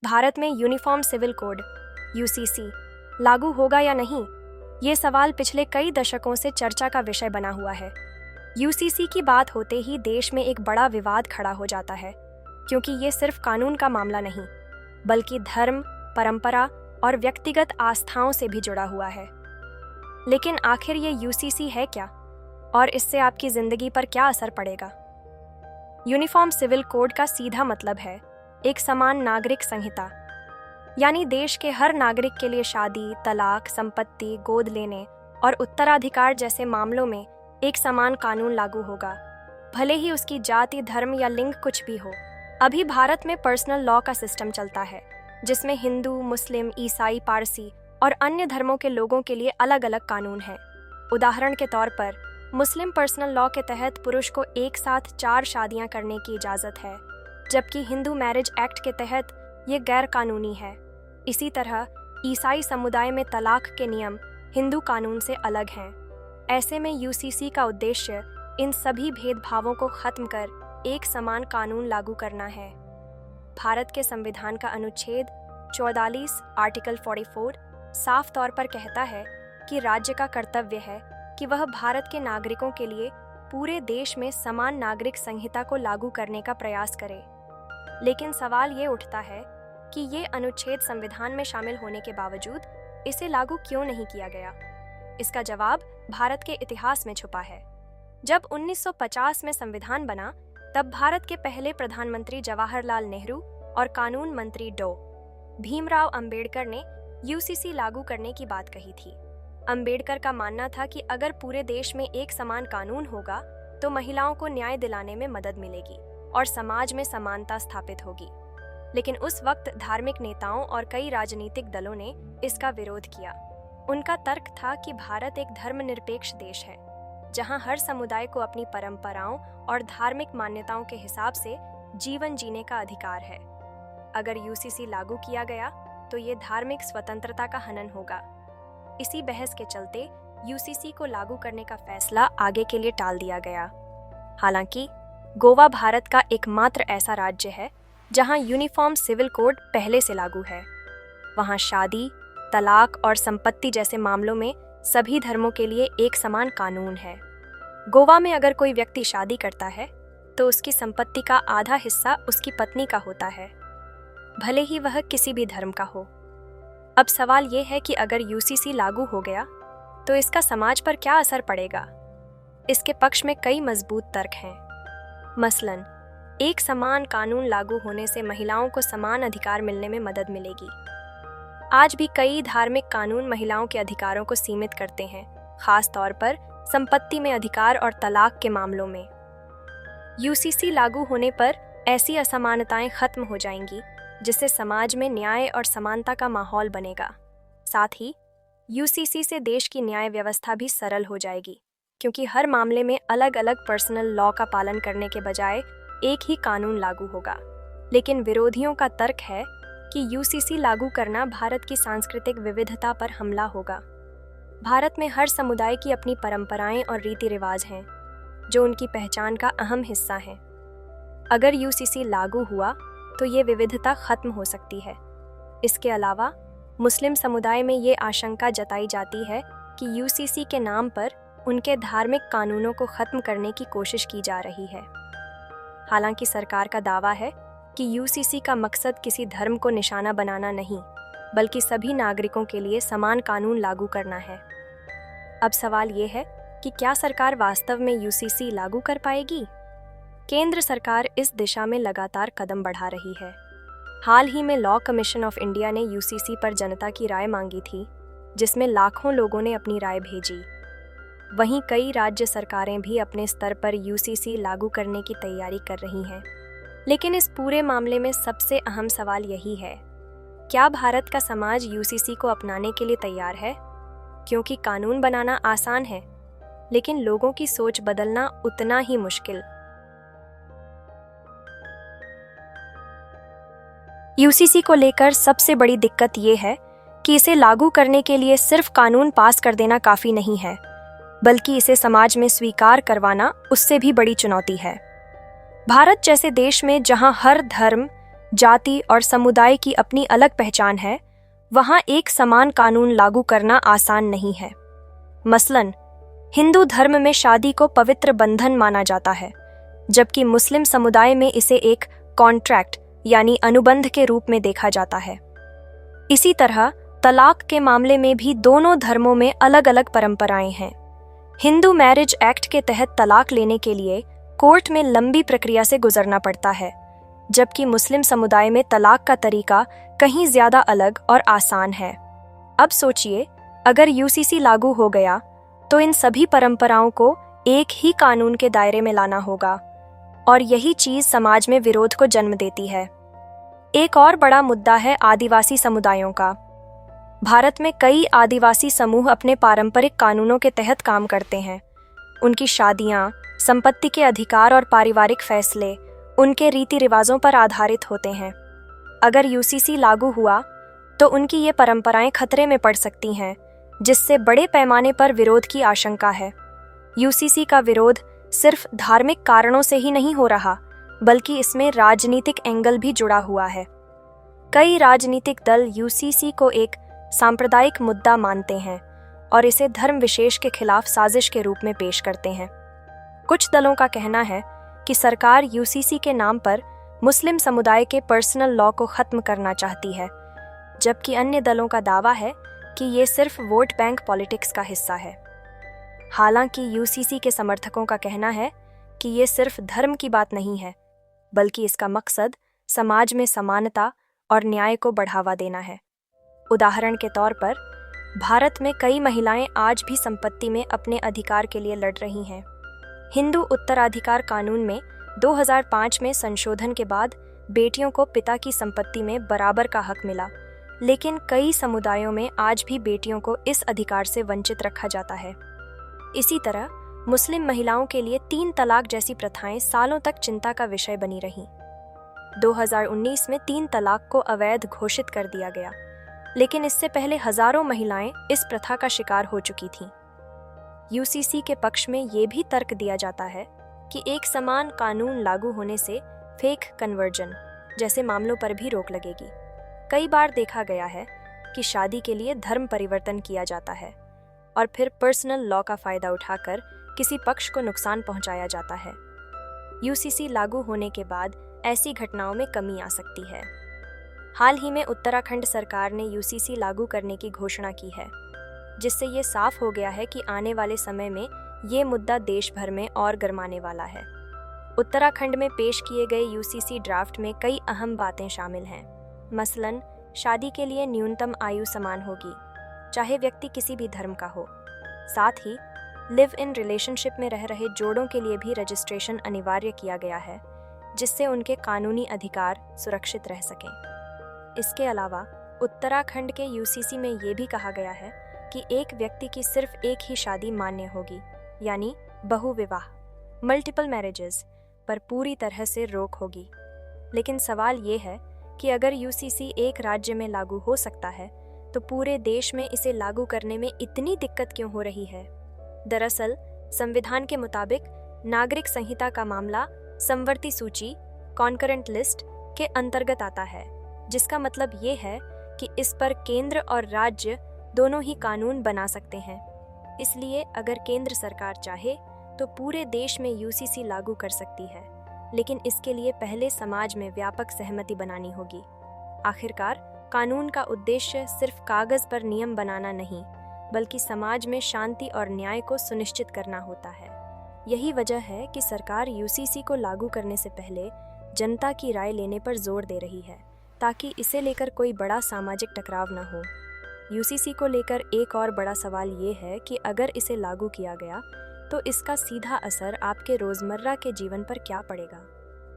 भारत में uniform civil code UCC लागू होगा या नहीं, ये सवाल पिछले कई दशकों से चर्चा का विषय बना हुआ है। यूसीसी की बात होते ही देश में एक बड़ा विवाद खड़ा हो जाता है, क्योंकि ये सिर्फ कानून का मामला नहीं, बल्कि धर्म, परंपरा और व्यक्तिगत आस्थाओं से भी जुड़ा हुआ है। लेकिन आखिर ये यूसीसी है क्या, और इससे आपकी जिंदगी पर क्या असर पड़ेगा? यूनिफॉर्म सिविल कोड का सीधा मतलब है एक समान नागरिक संहिता, यानी देश के हर नागरिक के लिए शादी, तलाक, संपत्ति, गोद लेने और उत्तराधिकार जैसे मामलों में एक समान कानून लागू होगा, भले ही उसकी जाति, धर्म या लिंग कुछ भी हो। अभी भारत में पर्सनल लॉ का सिस्टम चलता है, जिसमें हिंदू, मुस्लिम, ईसाई, पारसी और अन्य धर्मों के लोगों के लिए अलग अलग कानून हैं। उदाहरण के तौर पर मुस्लिम पर्सनल लॉ के तहत पुरुष को एक साथ 4 शादियां करने की इजाज़त है, जबकि हिंदू मैरिज एक्ट के तहत ये गैर कानूनी है। इसी तरह ईसाई समुदाय में तलाक के नियम हिंदू कानून से अलग हैं। ऐसे में यूसीसी का उद्देश्य इन सभी भेदभावों को खत्म कर एक समान कानून लागू करना है। भारत के संविधान का अनुच्छेद 44 आर्टिकल 44 साफ तौर पर कहता है कि राज्य का कर्तव्य है कि वह भारत के नागरिकों के लिए पूरे देश में समान नागरिक संहिता को लागू करने का प्रयास करे। लेकिन सवाल ये उठता है कि ये अनुच्छेद संविधान में शामिल होने के बावजूद इसे लागू क्यों नहीं किया गया? इसका जवाब भारत के इतिहास में छुपा है। जब 1950 में संविधान बना, तब भारत के पहले प्रधानमंत्री जवाहरलाल नेहरू और कानून मंत्री डॉ. भीमराव अंबेडकर ने यूसीसी लागू करने की बात कही थी। अंबेडकर का मानना था कि अगर पूरे देश में एक समान कानून होगा तो महिलाओं को न्याय दिलाने में मदद मिलेगी और समाज में समानता स्थापित होगी। लेकिन उस वक्त धार्मिक नेताओं और कई राजनीतिक दलों ने इसका विरोध किया। उनका तर्क था कि भारत एक धर्मनिरपेक्ष देश है, जहां हर समुदाय को अपनी परंपराओं और धार्मिक मान्यताओं के हिसाब से जीवन जीने का अधिकार है। अगर यूसीसी लागू किया गया तो ये धार्मिक स्वतंत्रता का हनन होगा। इसी बहस के चलते यूसीसी को लागू करने का फैसला आगे के लिए टाल दिया गया। हालांकि गोवा भारत का एकमात्र ऐसा राज्य है जहां यूनिफॉर्म सिविल कोड पहले से लागू है। वहां शादी, तलाक और संपत्ति जैसे मामलों में सभी धर्मों के लिए एक समान कानून है। गोवा में अगर कोई व्यक्ति शादी करता है तो उसकी संपत्ति का आधा हिस्सा उसकी पत्नी का होता है, भले ही वह किसी भी धर्म का हो। अब सवाल ये है कि अगर यूसीसी लागू हो गया तो इसका समाज पर क्या असर पड़ेगा? इसके पक्ष में कई मजबूत तर्क हैं। मसलन, एक समान कानून लागू होने से महिलाओं को समान अधिकार मिलने में मदद मिलेगी। आज भी कई धार्मिक कानून महिलाओं के अधिकारों को सीमित करते हैं, खास तौर पर संपत्ति में अधिकार और तलाक के मामलों में। यूसीसी लागू होने पर ऐसी असमानताएं खत्म हो जाएंगी, जिससे समाज में न्याय और समानता का माहौल बनेगा। साथ ही यूसीसी से देश की न्याय व्यवस्था भी सरल हो जाएगी, क्योंकि हर मामले में अलग अलग पर्सनल लॉ का पालन करने के बजाय एक ही कानून लागू होगा। लेकिन विरोधियों का तर्क है कि यूसीसी लागू करना भारत की सांस्कृतिक विविधता पर हमला होगा। भारत में हर समुदाय की अपनी परंपराएं और रीति रिवाज हैं, जो उनकी पहचान का अहम हिस्सा हैं। अगर यूसीसी लागू हुआ तो ये विविधता खत्म हो सकती है। इसके अलावा मुस्लिम समुदाय में ये आशंका जताई जाती है कि यूसीसी के नाम पर उनके धार्मिक कानूनों को खत्म करने की कोशिश की जा रही है। हालांकि सरकार का दावा है कि यूसीसी का मकसद किसी धर्म को निशाना बनाना नहीं, बल्कि सभी नागरिकों के लिए समान कानून लागू करना है। अब सवाल ये है कि क्या सरकार वास्तव में यूसीसी लागू कर पाएगी? केंद्र सरकार इस दिशा में लगातार कदम बढ़ा रही है। हाल ही में लॉ कमीशन ऑफ इंडिया ने यूसीसी पर जनता की राय मांगी थी, जिसमें लाखों लोगों ने अपनी राय भेजी। वहीं कई राज्य सरकारें भी अपने स्तर पर यूसीसी लागू करने की तैयारी कर रही हैं। लेकिन इस पूरे मामले में सबसे अहम सवाल यही है, क्या भारत का समाज यूसीसी को अपनाने के लिए तैयार है? क्योंकि कानून बनाना आसान है, लेकिन लोगों की सोच बदलना उतना ही मुश्किल। यूसीसी को लेकर सबसे बड़ी दिक्कत ये है कि इसे लागू करने के लिए सिर्फ कानून पास कर देना काफ़ी नहीं है, बल्कि इसे समाज में स्वीकार करवाना उससे भी बड़ी चुनौती है। भारत जैसे देश में जहां हर धर्म, जाति और समुदाय की अपनी अलग पहचान है, वहाँ एक समान कानून लागू करना आसान नहीं है। मसलन, हिंदू धर्म में शादी को पवित्र बंधन माना जाता है, जबकि मुस्लिम समुदाय में इसे एक कॉन्ट्रैक्ट यानी अनुबंध के रूप में देखा जाता है। इसी तरह तलाक के मामले में भी दोनों धर्मों में अलग अलग परंपराएं हैं। हिंदू मैरिज एक्ट के तहत तलाक लेने के लिए कोर्ट में लंबी प्रक्रिया से गुजरना पड़ता है, जबकि मुस्लिम समुदाय में तलाक का तरीका कहीं ज्यादा अलग और आसान है। अब सोचिए, अगर यूसीसी लागू हो गया तो इन सभी परंपराओं को एक ही कानून के दायरे में लाना होगा, और यही चीज समाज में विरोध को जन्म देती है। एक और बड़ा मुद्दा है आदिवासी समुदायों का। भारत में कई आदिवासी समूह अपने पारंपरिक कानूनों के तहत काम करते हैं। उनकी शादियां, संपत्ति के अधिकार और पारिवारिक फैसले उनके रीति रिवाजों पर आधारित होते हैं। अगर यूसीसी लागू हुआ तो उनकी ये परंपराएं खतरे में पड़ सकती हैं, जिससे बड़े पैमाने पर विरोध की आशंका है। यूसीसी का विरोध सिर्फ धार्मिक कारणों से ही नहीं हो रहा, बल्कि इसमें राजनीतिक एंगल भी जुड़ा हुआ है। कई राजनीतिक दल यूसीसी को एक सांप्रदायिक मुद्दा मानते हैं और इसे धर्म विशेष के खिलाफ साजिश के रूप में पेश करते हैं। कुछ दलों का कहना है कि सरकार यूसीसी के नाम पर मुस्लिम समुदाय के पर्सनल लॉ को खत्म करना चाहती है, जबकि अन्य दलों का दावा है कि ये सिर्फ वोट बैंक पॉलिटिक्स का हिस्सा है। हालांकि यूसीसी के समर्थकों का कहना है कि ये सिर्फ धर्म की बात नहीं है, बल्कि इसका मकसद समाज में समानता और न्याय को बढ़ावा देना है। उदाहरण के तौर पर, भारत में कई महिलाएं आज भी संपत्ति में अपने अधिकार के लिए लड़ रही हैं। हिंदू उत्तराधिकार कानून में 2005 में संशोधन के बाद बेटियों को पिता की संपत्ति में बराबर का हक मिला, लेकिन कई समुदायों में आज भी बेटियों को इस अधिकार से वंचित रखा जाता है। इसी तरह मुस्लिम महिलाओं के लिए 3 तलाक जैसी प्रथाएं सालों तक चिंता का विषय बनी रहीं। 2019 में 3 तलाक को अवैध घोषित कर दिया गया, लेकिन इससे पहले हजारों महिलाएं इस प्रथा का शिकार हो चुकी थीं। यूसीसी के पक्ष में ये भी तर्क दिया जाता है कि एक समान कानून लागू होने से फेक कन्वर्जन जैसे मामलों पर भी रोक लगेगी। कई बार देखा गया है कि शादी के लिए धर्म परिवर्तन किया जाता है और फिर पर्सनल लॉ का फायदा उठाकर किसी पक्ष को नुकसान पहुंचाया जाता है। यूसीसी लागू होने के बाद ऐसी घटनाओं में कमी आ सकती है। हाल ही में उत्तराखंड सरकार ने यूसीसी लागू करने की घोषणा की है, जिससे ये साफ हो गया है कि आने वाले समय में ये मुद्दा देश भर में और गर्माने वाला है। उत्तराखंड में पेश किए गए यूसीसी ड्राफ्ट में कई अहम बातें शामिल हैं। मसलन, शादी के लिए न्यूनतम आयु समान होगी, चाहे व्यक्ति किसी भी धर्म का हो। साथ ही लिव इन रिलेशनशिप में रह रहे जोड़ों के लिए भी रजिस्ट्रेशन अनिवार्य किया गया है, जिससे उनके कानूनी अधिकार सुरक्षित रह सकें। इसके अलावा उत्तराखंड के यूसीसी में ये भी कहा गया है कि एक व्यक्ति की सिर्फ एक ही शादी मान्य होगी, यानी बहुविवाह मल्टीपल मैरिजेस पर पूरी तरह से रोक होगी। लेकिन सवाल ये है कि अगर यूसीसी एक राज्य में लागू हो सकता है, तो पूरे देश में इसे लागू करने में इतनी दिक्कत क्यों हो रही है? दरअसल संविधान के मुताबिक नागरिक संहिता का मामला समवर्ती सूची कॉन्करेंट लिस्ट के अंतर्गत आता है, जिसका मतलब ये है कि इस पर केंद्र और राज्य दोनों ही कानून बना सकते हैं। इसलिए अगर केंद्र सरकार चाहे तो पूरे देश में यूसीसी लागू कर सकती है, लेकिन इसके लिए पहले समाज में व्यापक सहमति बनानी होगी। आखिरकार कानून का उद्देश्य सिर्फ कागज पर नियम बनाना नहीं, बल्कि समाज में शांति और न्याय को सुनिश्चित करना होता है। यही वजह है कि सरकार यूसीसी को लागू करने से पहले जनता की राय लेने पर जोर दे रही है, ताकि इसे लेकर कोई बड़ा सामाजिक टकराव न हो। यूसीसी को लेकर एक और बड़ा सवाल ये है कि अगर इसे लागू किया गया तो इसका सीधा असर आपके रोज़मर्रा के जीवन पर क्या पड़ेगा।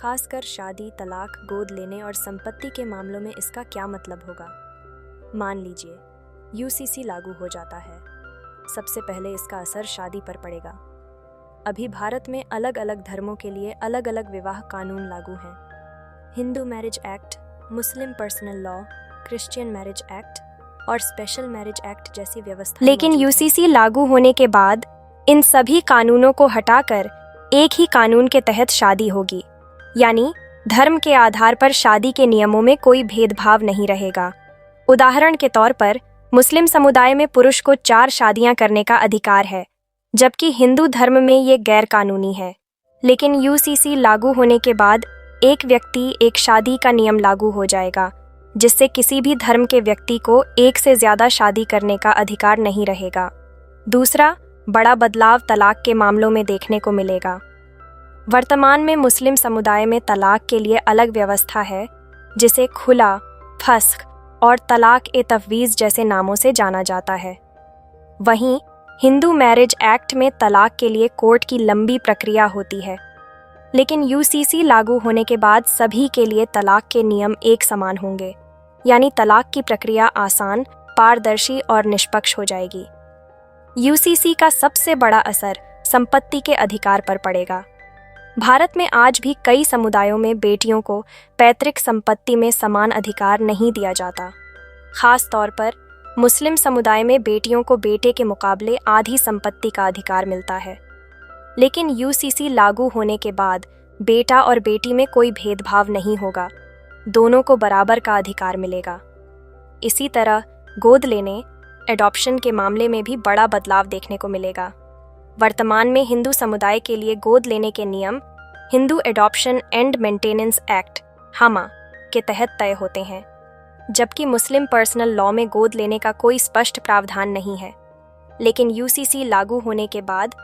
खासकर शादी, तलाक, गोद लेने और संपत्ति के मामलों में इसका क्या मतलब होगा। मान लीजिए यूसीसी लागू हो जाता है, सबसे पहले इसका असर शादी पर पड़ेगा। अभी भारत में अलग अलग धर्मों के लिए अलग अलग विवाह कानून लागू हैं। Hindu marriage act, Muslim personal law, Christian marriage act और स्पेशल मैरिज एक्ट जैसी व्यवस्था। लेकिन यूसीसी लागू होने के बाद इन सभी कानूनों को हटाकर एक ही कानून के तहत शादी होगी, यानी धर्म के आधार पर शादी के नियमों में कोई भेदभाव नहीं रहेगा। उदाहरण के तौर पर मुस्लिम समुदाय में पुरुष को 4 शादियां करने का अधिकार है, जबकि हिंदू धर्म में ये गैर कानूनी है। लेकिन यूसीसी लागू होने के बाद एक व्यक्ति एक शादी का नियम लागू हो जाएगा, जिससे किसी भी धर्म के व्यक्ति को एक से ज्यादा शादी करने का अधिकार नहीं रहेगा। दूसरा बड़ा बदलाव तलाक के मामलों में देखने को मिलेगा। वर्तमान में मुस्लिम समुदाय में तलाक के लिए अलग व्यवस्था है, जिसे खुला, फस्ख और तलाक-ए-तफवीज़ जैसे नामों से जाना जाता है। वहीं हिंदू मैरिज एक्ट में तलाक के लिए कोर्ट की लंबी प्रक्रिया होती है। लेकिन यूसीसी लागू होने के बाद सभी के लिए तलाक के नियम एक समान होंगे, यानी तलाक की प्रक्रिया आसान, पारदर्शी और निष्पक्ष हो जाएगी। यूसीसी का सबसे बड़ा असर संपत्ति के अधिकार पर पड़ेगा। भारत में आज भी कई समुदायों में बेटियों को पैतृक संपत्ति में समान अधिकार नहीं दिया जाता। खास तौर पर मुस्लिम समुदाय में बेटियों को बेटे के मुकाबले आधी संपत्ति का अधिकार मिलता है। लेकिन यूसीसी लागू होने के बाद बेटा और बेटी में कोई भेदभाव नहीं होगा, दोनों को बराबर का अधिकार मिलेगा। इसी तरह गोद लेने, एडॉप्शन के मामले में भी बड़ा बदलाव देखने को मिलेगा। वर्तमान में हिंदू समुदाय के लिए गोद लेने के नियम Hindu adoption and maintenance act (हामा) के तहत तय होते हैं, जबकि मुस्लिम पर्सनल लॉ में गोद लेने का कोई स्पष्ट प्रावधान नहीं है। लेकिन यूसीसी लागू होने के बाद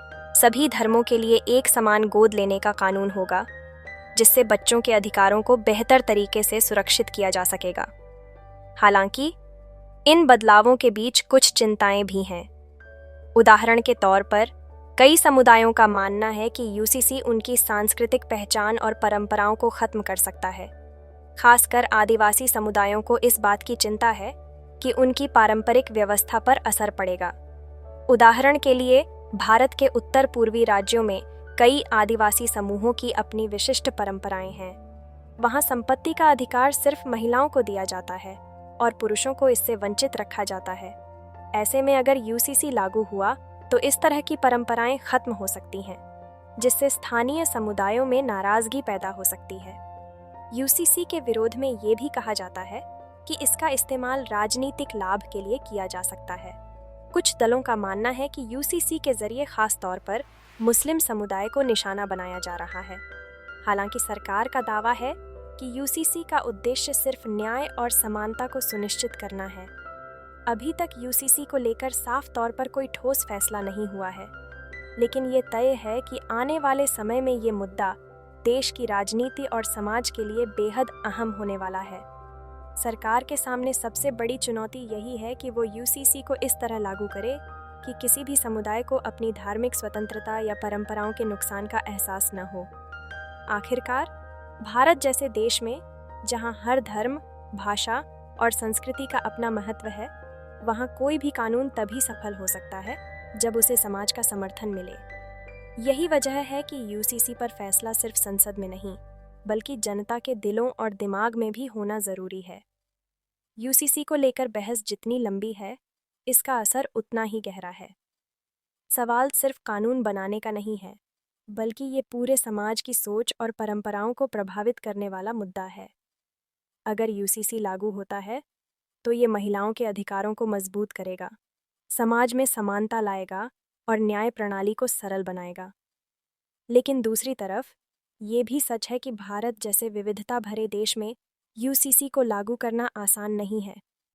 सभी धर्मों के लिए एक समान गोद लेने का कानून होगा, जिससे बच्चों के अधिकारों को बेहतर तरीके से सुरक्षित किया जा सकेगा। हालांकि इन बदलावों के बीच कुछ चिंताएं भी हैं। उदाहरण के तौर पर कई समुदायों का मानना है कि यूसीसी उनकी सांस्कृतिक पहचान और परंपराओं को खत्म कर सकता है। खासकर आदिवासी समुदायों को इस बात की चिंता है कि उनकी पारंपरिक व्यवस्था पर असर पड़ेगा। उदाहरण के लिए भारत के उत्तर पूर्वी राज्यों में कई आदिवासी समूहों की अपनी विशिष्ट परंपराएं हैं। वहां संपत्ति का अधिकार सिर्फ महिलाओं को दिया जाता है और पुरुषों को इससे वंचित रखा जाता है। ऐसे में अगर यूसीसी लागू हुआ तो इस तरह की परंपराएं खत्म हो सकती हैं, जिससे स्थानीय समुदायों में नाराजगी पैदा हो सकती है। यूसीसी के विरोध में ये भी कहा जाता है कि इसका इस्तेमाल राजनीतिक लाभ के लिए किया जा सकता है। कुछ दलों का मानना है कि यूसीसी के जरिए खास तौर पर मुस्लिम समुदाय को निशाना बनाया जा रहा है। हालांकि सरकार का दावा है कि यूसीसी का उद्देश्य सिर्फ न्याय और समानता को सुनिश्चित करना है। अभी तक यूसीसी को लेकर साफ तौर पर कोई ठोस फैसला नहीं हुआ है, लेकिन ये तय है कि आने वाले समय में ये मुद्दा देश की राजनीति और समाज के लिए बेहद अहम होने वाला है। सरकार के सामने सबसे बड़ी चुनौती यही है कि वो यूसीसी को इस तरह लागू करे कि किसी भी समुदाय को अपनी धार्मिक स्वतंत्रता या परंपराओं के नुकसान का एहसास न हो। आखिरकार भारत जैसे देश में, जहां हर धर्म, भाषा और संस्कृति का अपना महत्व है, वहां कोई भी कानून तभी सफल हो सकता है जब उसे समाज का समर्थन मिले। यही वजह है कि यूसीसी पर फैसला सिर्फ संसद में नहीं, बल्कि जनता के दिलों और दिमाग में भी होना जरूरी है। यूसीसी को लेकर बहस जितनी लंबी है, इसका असर उतना ही गहरा है। सवाल सिर्फ कानून बनाने का नहीं है, बल्कि ये पूरे समाज की सोच और परंपराओं को प्रभावित करने वाला मुद्दा है। अगर यूसीसी लागू होता है तो ये महिलाओं के अधिकारों को मजबूत करेगा, समाज में समानता लाएगा और न्याय प्रणाली को सरल बनाएगा। लेकिन दूसरी तरफ ये भी सच है कि भारत जैसे विविधता भरे देश में यूसीसी को लागू करना आसान नहीं है।